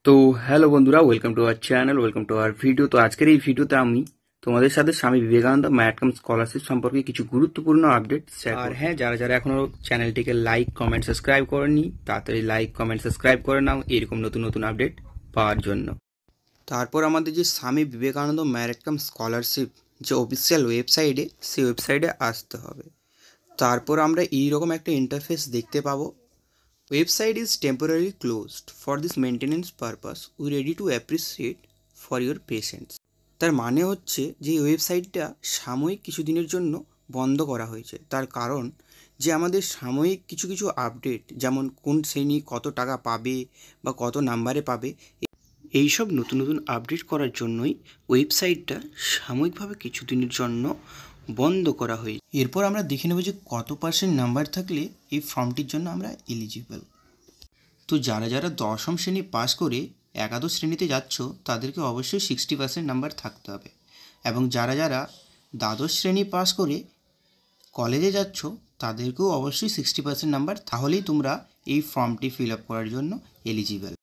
তো হ্যালো বন্ধুরা, welcome to our channel, welcome to our video. তো আজকের এই ভিডিওতে আমি তোমাদের সাথে স্বামী বিবেকানন্দ ম্যাথ কাম স্কলারশিপ সম্পর্কে কিছু গুরুত্বপূর্ণ আপডেট শেয়ার করব। আর হ্যাঁ, যারা যারা এখনো চ্যানেলটিকে লাইক কমেন্ট সাবস্ক্রাইব করেনি, তাড়াতাড়ি লাইক কমেন্ট সাবস্ক্রাইব করে নাও এরকম নতুন নতুন আপডেট পাওয়ার জন্য। তারপর আমাদের যে স্বামী বিবেকানন্দ ম্যারিট কাম স্কলারশিপ যে অফিসিয়াল ওয়েবসাইটে, সেই ওয়েবসাইটে আসতে হবে। তারপর আমরা এইরকম একটা ইন্টারফেস দেখতে পাবো। Website is temporarily closed. For this maintenance purpose, we ready to appreciate for your patience. তার মানে হচ্ছে যে ওয়েবসাইটটা সাময়িক কিছুদিনের জন্য বন্ধ করা হয়েছে। তার কারণ যে আমাদের সাময়িক কিছু কিছু আপডেট, যেমন কোন শ্রেণী কত টাকা পাবে বা কত নাম্বারে পাবে, এইসব নতুন নতুন আপডেট করার জন্যই ওয়েবসাইটটা সাময়িকভাবে কিছুদিনের জন্য বন্ধ করা হয়েছে। এরপর আমরা দেখে নেব যে কত পার্সেন্ট নাম্বার থাকলে এই ফর্মটির জন্য আমরা এলিজিবল। তো যারা যারা দশম শ্রেণী পাস করে একাদশ শ্রেণীতে যাচ্ছ তাদেরকে অবশ্যই 60% নাম্বার থাকতে হবে, এবং যারা যারা দ্বাদশ শ্রেণী পাস করে কলেজে যাচ্ছ তাদেরকেও অবশ্যই 60% নাম্বার, তাহলেই তোমরা এই ফর্মটি ফিল আপ করার জন্য এলিজিবল।